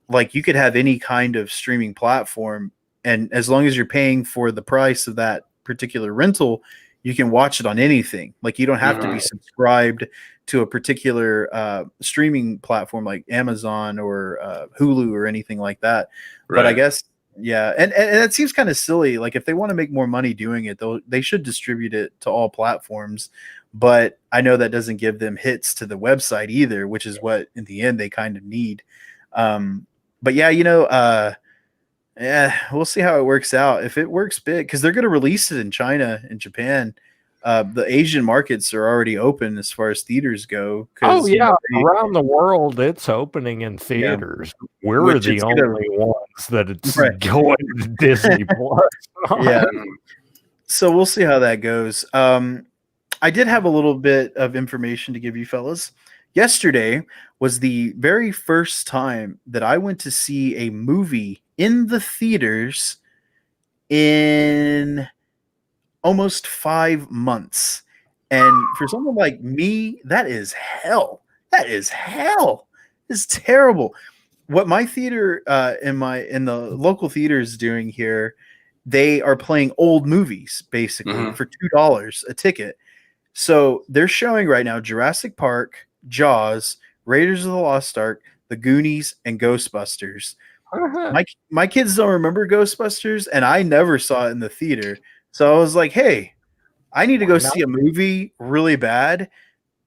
like you could have any kind of streaming platform, and as long as you're paying for the price of that particular rental, you can watch it on anything. Like you don't have to be subscribed to a particular streaming platform like Amazon or Hulu or anything like that. Right. But I guess, yeah, and it seems kind of silly. Like if they want to make more money doing it, though, they should distribute it to all platforms. But I know that doesn't give them hits to the website either, which is what in the end they kind of need. But yeah, yeah, we'll see how it works out. If it works big, because they're going to release it in China and Japan. The Asian markets are already open as far as theaters go. Oh yeah, around the world it's opening in theaters. Yeah. We're the only ones that it's going to Disney Plus. Yeah. So we'll see how that goes. I did have a little bit of information to give you fellas. Yesterday was the very first time that I went to see a movie in the theaters in almost 5 months. And for someone like me, that is hell. That is hell. It's terrible. What my theater in the local theater is doing here, they are playing old movies basically for $2 a ticket. So they're showing right now Jurassic Park, Jaws, Raiders of the Lost Ark, The Goonies, and Ghostbusters. My kids don't remember Ghostbusters, and I never saw it in the theater. So I was like, hey, I need to go see a movie really bad.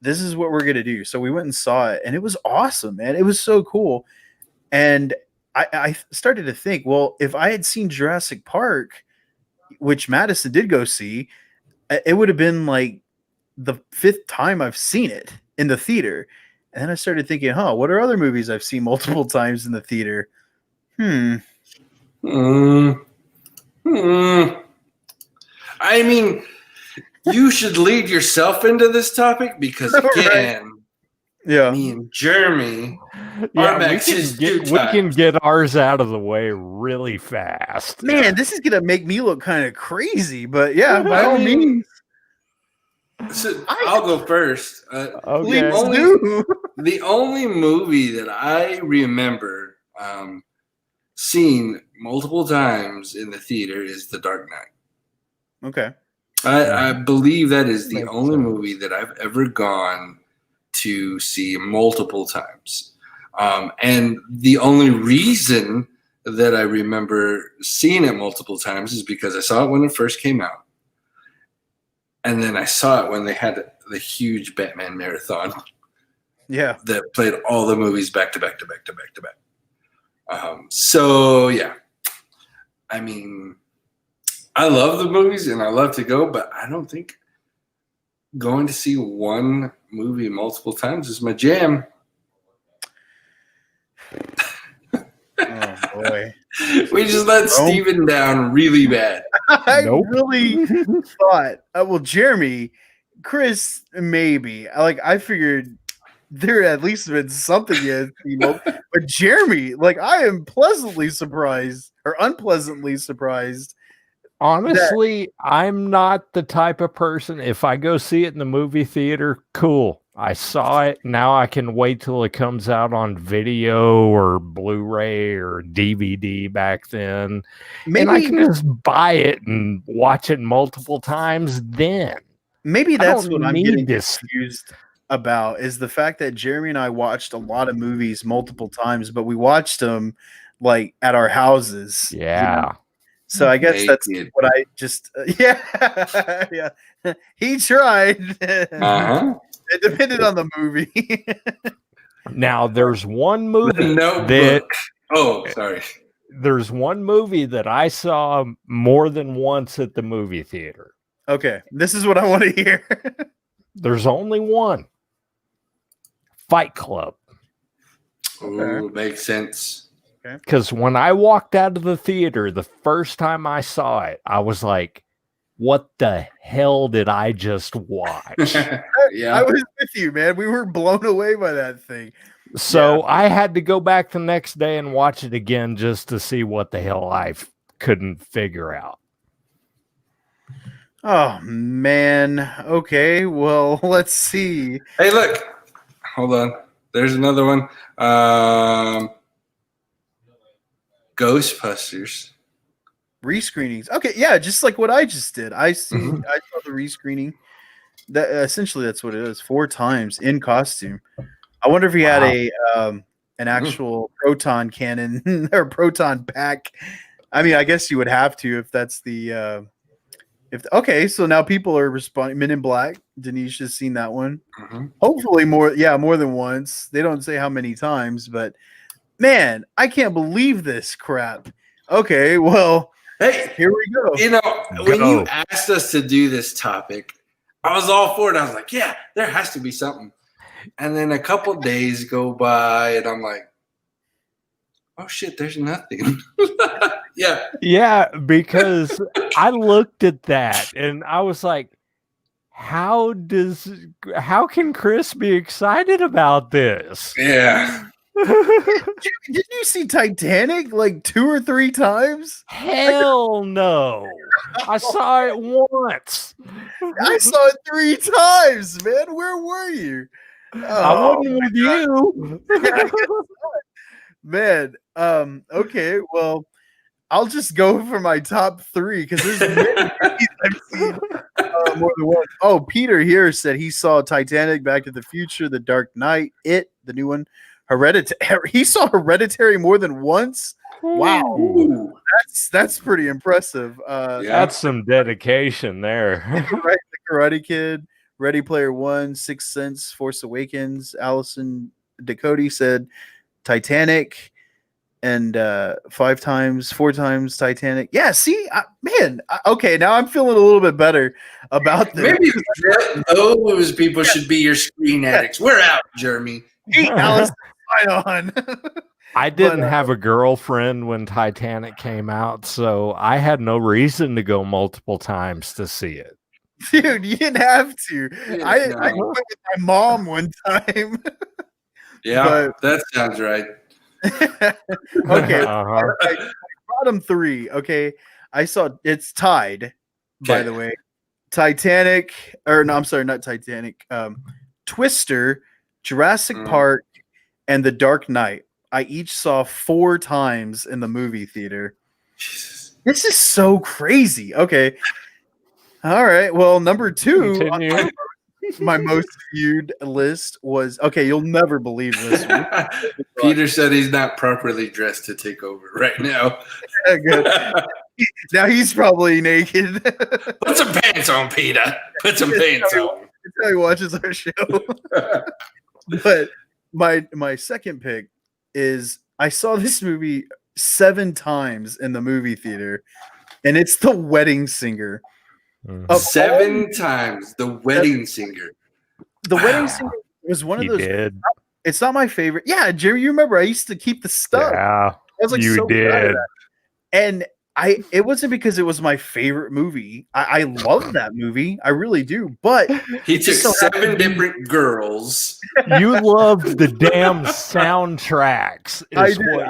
This is what we're going to do. So we went and saw it, and it was awesome, man. It was so cool. And I started to think, well, if I had seen Jurassic Park, which Madison did go see, it would have been like the 5th time I've seen it in the theater. And then I started thinking, what are other movies I've seen multiple times in the theater? I mean, you should lead yourself into this topic because again, me and Jeremy, we can get ours out of the way really fast. Man, this is gonna make me look kind of crazy, but yeah, by all means. So I'll go first. Please do. The only movie that I remember seeing multiple times in the theater is The Dark Knight. Okay. I believe that is the only movie that I've ever gone to see multiple times. And the only reason that I remember seeing it multiple times is because I saw it when it first came out. And then I saw it when they had the huge Batman marathon. Yeah. That played all the movies back to back to back to back to back. So, yeah. I mean, I love the movies and I love to go, but I don't think going to see one movie multiple times is my jam. Oh, boy. We just let Steven down really bad. I really thought, well, Jeremy, Chris, maybe. I figured there at least been something yet, but Jeremy, I am pleasantly surprised or unpleasantly surprised. Honestly, I'm not the type of person, if I go see it in the movie theater, cool. I saw it. Now I can wait till it comes out on video or Blu-ray or DVD back then. Maybe, and I can just buy it and watch it multiple times then. Maybe that's what I'm getting confused about, is the fact that Jeremy and I watched a lot of movies multiple times, but we watched them at our houses. Yeah. So I guess that's what I just yeah. He tried. It depended on the movie. Now there's one movie that. Oh, sorry. there's one movie that I saw more than once at the movie theater. Okay, this is what I want to hear. There's only one. Fight Club. Ooh, makes sense. Because when I walked out of the theater the first time I saw it, I was like, what the hell did I just watch? Yeah. I was with you, man. We were blown away by that thing. So I had to go back the next day and watch it again just to see what the hell I couldn't figure out. Oh, man. Okay, well, let's see. Hey, look. Hold on. There's another one. Ghostbusters. Rescreenings. Okay, yeah, just like what I just did. I saw the rescreening. That essentially that's what it is. 4 times in costume. I wonder if he had an actual proton cannon or proton pack. I mean, I guess you would have to if that's the okay, so now people are responding. Men in Black. Denise has seen that one. Hopefully more than once. They don't say how many times, but man, I can't believe this crap. Okay, well, hey, here we go. You know, when you asked us to do this topic, I was all for it. I was like, yeah, there has to be something. And then a couple days go by, and I'm like, oh, shit, there's nothing. Yeah, because I looked at that, and I was like, how can Chris be excited about this? Yeah. Didn't you see Titanic like 2 or 3 times? Hell no. I saw it once. I saw it 3 times, man. Where were you? I wasn't with you. Man, okay, well, I'll just go for my top 3 because there's many I've seen more than once. Oh, Peter here said he saw Titanic, Back to the Future, The Dark Knight, It, the new one, Hereditary. He saw Hereditary more than once. Wow, Ooh. that's pretty impressive. That's some dedication there. Right, The Karate Kid, Ready Player One, Sixth Sense, Force Awakens. Allison Dakota said Titanic, and 4 times Titanic. Yeah, see, man. Okay, now I'm feeling a little bit better about this. Maybe those people should be your screen addicts. We're out, Jeremy. Hey, Alice, right on. I didn't have a girlfriend when Titanic came out, so I had no reason to go multiple times to see it. Dude, you didn't have to. I went with my mom one time. Yeah, that sounds right. Okay, right, bottom 3. Okay, I saw it's tied. By the way, Titanic, or no, I'm sorry, not Titanic. Twister, Jurassic Park, and The Dark Knight. I each saw 4 times in the movie theater. Jesus. This is so crazy. Okay, all right. Well, number 2. My most viewed list was you'll never believe this one. Peter said he's not properly dressed to take over right now. Good. Now he's probably naked. Put some pants on, Peter. Put some pants on. That's how he watches our show. But my second pick is I saw this movie 7 times in the movie theater, and it's The Wedding Singer. 7 times, The Wedding Singer. The Wedding Singer was one of those. It's not my favorite. Yeah, Jerry, you remember I used to keep the stuff. Yeah, I was like, you so did. proud of that. And it wasn't because it was my favorite movie. I love that movie. I really do. But he took 7 different girls. You loved the damn soundtracks.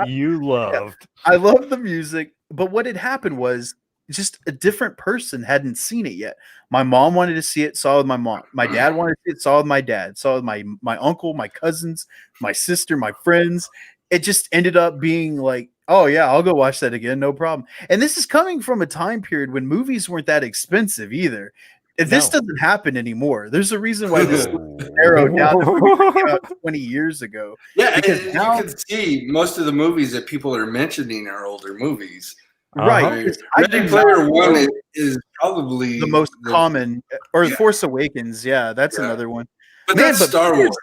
You loved. I love the music. But what had happened was just a different person hadn't seen it yet. My mom wanted to see it, saw it with my mom. My dad wanted to see it, saw it with my dad. Saw it with my uncle, my cousins, my sister, my friends. It just ended up being like, oh yeah, I'll go watch that again, no problem. And this is coming from a time period when movies weren't that expensive either. This doesn't happen anymore. There's a reason why this narrowed down about 20 years ago. Yeah, because now you can see most of the movies that people are mentioning are older movies. Right. Ready Player One is probably the most common, or Force Awakens. Yeah, that's another one. But that's Star Wars.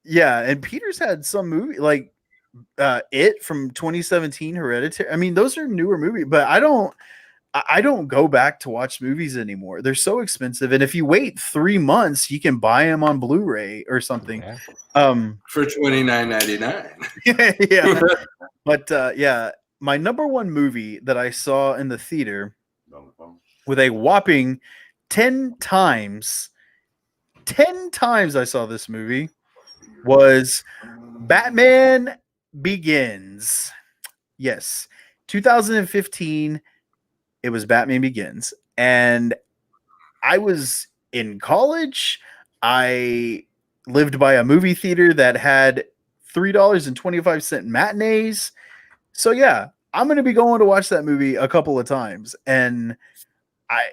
Yeah, and Peter's had some movie like It from 2017, Hereditary. I mean, those are newer movies, but I don't go back to watch movies anymore. They're so expensive, and if you wait 3 months, you can buy them on Blu-ray or something. Yeah. For $29.99. Yeah, but yeah, my number one movie that I saw in the theater with a whopping 10 times I saw this movie was Batman Begins. Yes, 2015. It was Batman Begins, and I was in college. I lived by a movie theater that had $3.25 matinees. So yeah, I'm going to be going to watch that movie a couple of times, and I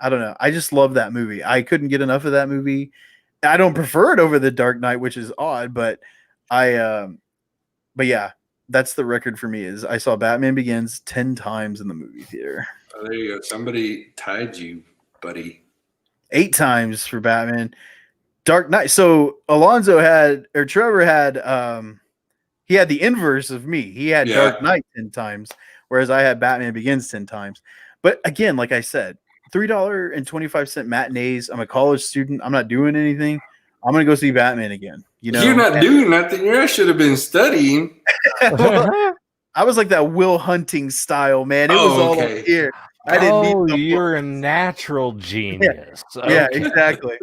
don't know. I just love that movie. I couldn't get enough of that movie. I don't prefer it over The Dark Knight, which is odd, but but yeah, that's the record for me. Is I saw Batman Begins 10 times in the movie theater. Oh, there you go. Somebody tied you, buddy. 8 times for Batman. Dark Knight. So Trevor had he had the inverse of me. He had Dark Knight 10 times, whereas I had Batman Begins 10 times. But again, like I said, $3.25 matinees. I'm a college student. I'm not doing anything. I'm gonna go see Batman again. You know, you're not doing nothing. You should have been studying. I was like that Will Hunting style, man. It was all up here. I didn't need no you're a natural genius. Yeah, yeah, exactly.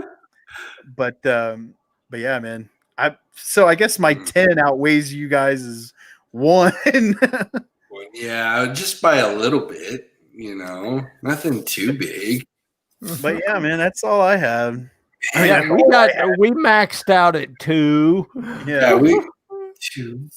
But yeah, man. I guess my 10 outweighs you guys' 1. Yeah, just by a little bit. You know, nothing too big. But yeah, man, that's all I have. I mean, we maxed out at 2. Yeah, we 2.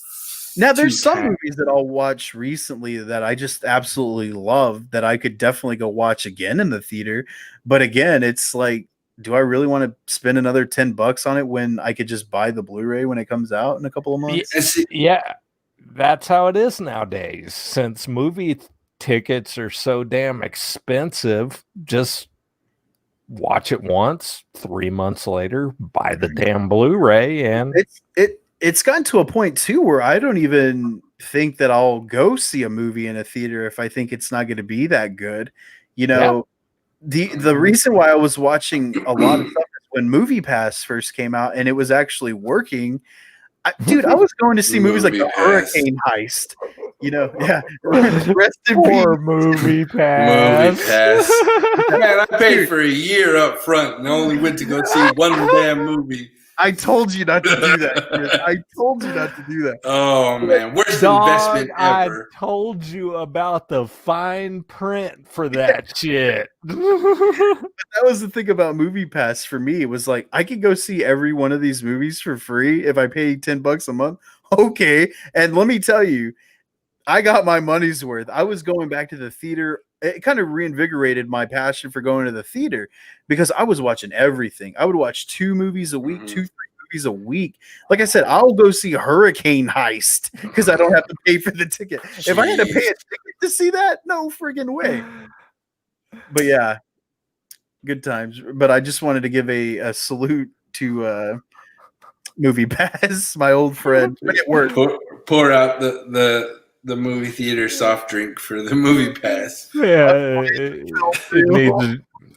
Now there's some movies that I'll watch recently that I just absolutely love that I could definitely go watch again in the theater. But again, it's like, do I really want to spend another $10 on it when I could just buy the Blu-ray when it comes out in a couple of months? Yeah, that's how it is nowadays. Since movie tickets are so damn expensive, just watch it once, 3 months later, buy the damn Blu-ray, and it's gotten to a point too where I don't even think that I'll go see a movie in a theater if I think it's not going to be that good. You know, the reason why I was watching a lot of stuff is when Movie Pass first came out and it was actually working. Dude, I was going to see movies like The Hurricane Heist. You know, yeah. Rest in peace. Movie Pass. Movie Pass. Man, I paid for a year up front and only went to go see one damn movie. I told you not to do that, Chris. I told you not to do that. Oh, man. Worst investment ever. I told you about the fine print for that shit. But that was the thing about Movie Pass for me. It was like, I could go see every one of these movies for free if I pay $10 a month. Okay. And let me tell you, I got my money's worth. I was going back to the theater. It kind of reinvigorated my passion for going to the theater because I was watching everything. I would watch 2 movies a week, 2-3 movies a week. Like I said, I'll go see Hurricane Heist because I don't have to pay for the ticket. Jeez. If I had to pay a ticket to see that, no friggin' way. But yeah, good times. But I just wanted to give a salute to Movie Pass, my old friend. It worked. Pour out the movie theater soft drink for the Movie Pass. Yeah, it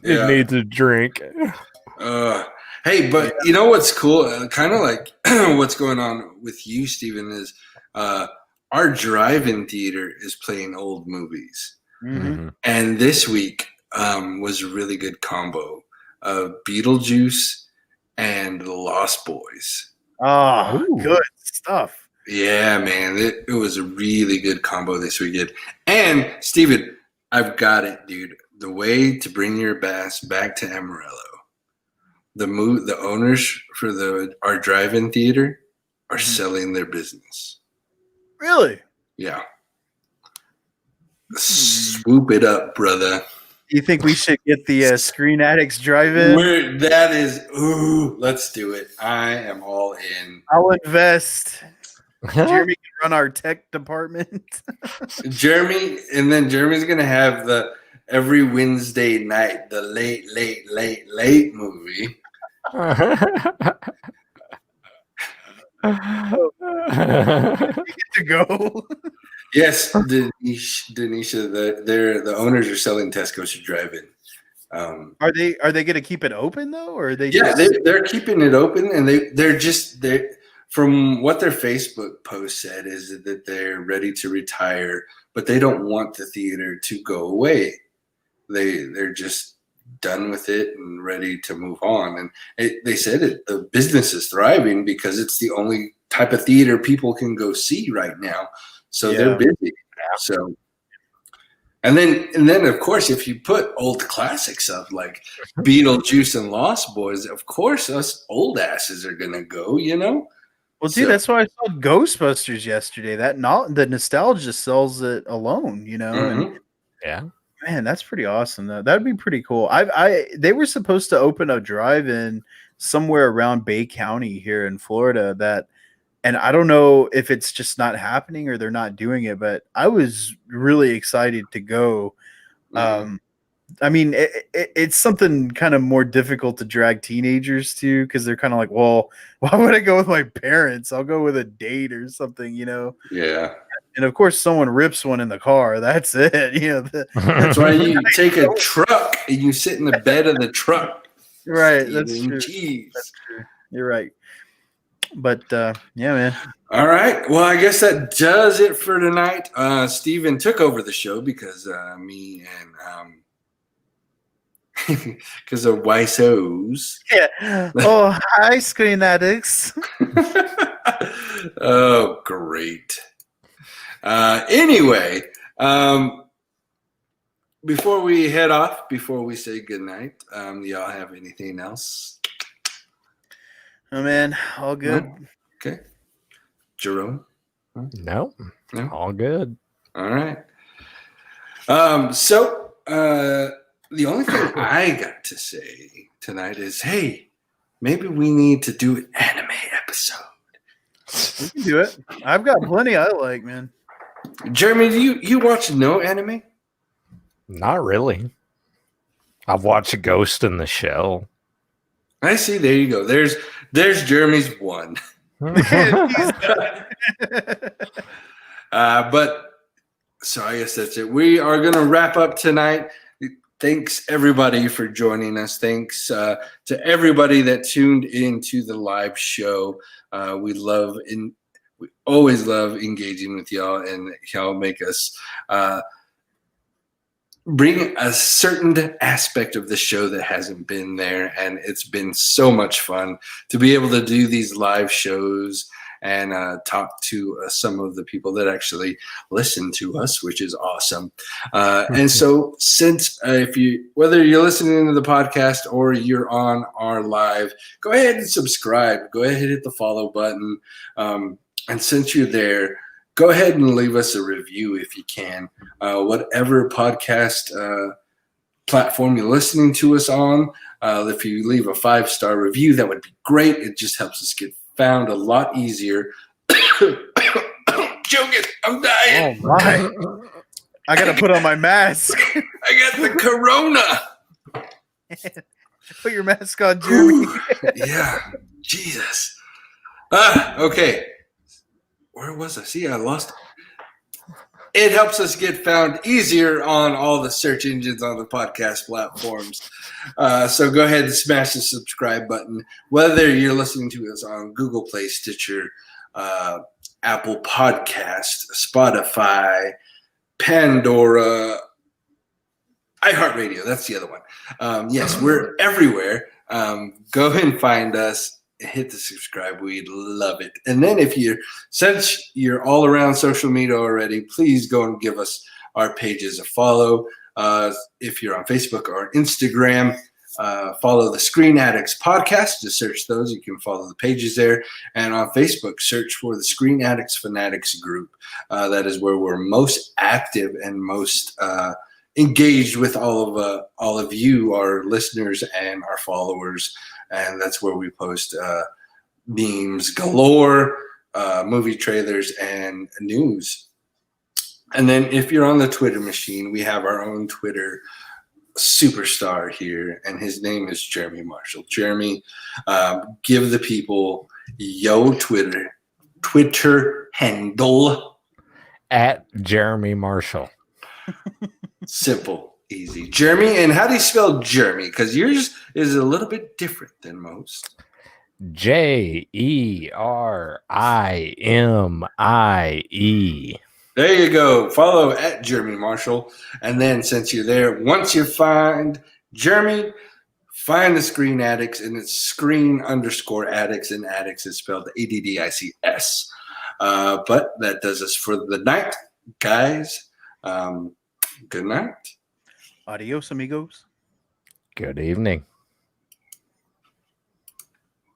needs a drink. Hey, but you know what's cool? Kind of like what's going on with you, Steven, is our drive-in theater is playing old movies. Mm-hmm. And this week was a really good combo of Beetlejuice and The Lost Boys. Oh, good stuff. Yeah, man. It was a really good combo this weekend. And, Steven, I've got it, dude. The way to bring your bass back to Amarillo. The owners for our drive-in theater are selling their business. Really? Yeah. Swoop it up, brother. You think we should get the Screen Addicts drive-in? Let's do it. I am all in. I'll invest. Jeremy can run our tech department. Jeremy's going to have every Wednesday night, the late movie. to go. Yes, Denisha, the owners are selling Tesco to drive-in. Are they going to keep it open though, or are they? Yeah, just... they're keeping it open, and they from what their Facebook post said is that they're ready to retire, but they don't want the theater to go away. They're just done with it and ready to move on. And they said the business is thriving because it's the only type of theater people can go see right now. So they're busy. So, and then of course, if you put old classics up like Beetlejuice and Lost Boys, of course us old asses are gonna go. Well, dude, that's why I saw Ghostbusters yesterday. The nostalgia sells it alone, Mm-hmm. And yeah. Man, that's pretty awesome. That'd be pretty cool. They were supposed to open a drive-in somewhere around Bay County here in Florida and I don't know if it's just not happening or they're not doing it, but I was really excited to go. Mm-hmm. I mean, it's something kind of more difficult to drag teenagers to because they're kind of like, well, why would I go with my parents? I'll go with a date or something, Yeah. And of course, someone rips one in the car. That's it. That's why you take a truck and you sit in the bed of the truck. Right. That's true. Cheese. That's true. You're right. But yeah, man. All right. Well, I guess that does it for tonight. Steven took over the show because me and because of Wiseos. Yeah. Oh, hi, Screen Addicts. Oh, great. Anyway, before we head off, before we say goodnight, y'all have anything else? Oh, man. All good. No? Okay. Jerome? No. All good. All right. So the only thing I got to say tonight is, hey, maybe we need to do an anime episode. We can do it. I've got plenty I like, man. Jeremy, do you watch no anime? Not really. I've watched Ghost in the Shell. I see. There you go. There's Jeremy's one. But so I guess that's it. We are going to wrap up tonight. Thanks everybody for joining us. Thanks to everybody that tuned into the live show. We always love engaging with y'all, and y'all make us bring a certain aspect of the show that hasn't been there, and it's been so much fun to be able to do these live shows and talk to some of the people that actually listen to us, which is awesome. And so since whether you're listening to the podcast or you're on our live, go ahead and subscribe. Go ahead and hit the follow button. And since you're there, go ahead and leave us a review if you can. Whatever podcast platform you're listening to us on, if you leave a 5-star review, that would be great. It just helps us get found a lot easier. Joking, I'm dying. Oh my! I gotta put on my mask. I got the corona. Put your mask on, Jeremy. Yeah, Jesus. Okay. Where was I? See, I lost it. It helps us get found easier on all the search engines on the podcast platforms. So go ahead and smash the subscribe button. Whether you're listening to us on Google Play, Stitcher, Apple Podcast, Spotify, Pandora, iHeartRadio. That's the other one. Yes, we're everywhere. Go and find us. Hit the subscribe. We'd love it. And then since you're all around social media already, please go and give us our pages a follow. If you're on Facebook or Instagram, follow the Screen Addicts podcast. Just search those. You can follow the pages there. And on Facebook, search for the Screen Addicts Fanatics group. That is where we're most active and most engaged with all of you, our listeners and our followers. And that's where we post memes galore, movie trailers, and news. And then if you're on the Twitter machine, we have our own Twitter superstar here, and his name is Jeremy Marshall. Jeremy, give the people Yo Twitter handle. At Jeremy Marshall. Simple, easy. Jeremy, and how do you spell Jeremy? Because yours is a little bit different than most. Jeremie. There you go. Follow at Jeremy Marshall. And then since you're there, once you find Jeremy, find the Screen Addicts, and it's screen_addicts, and addicts is spelled ADDICS. But that does us for the night, guys. Good night. Adios, amigos. Good evening.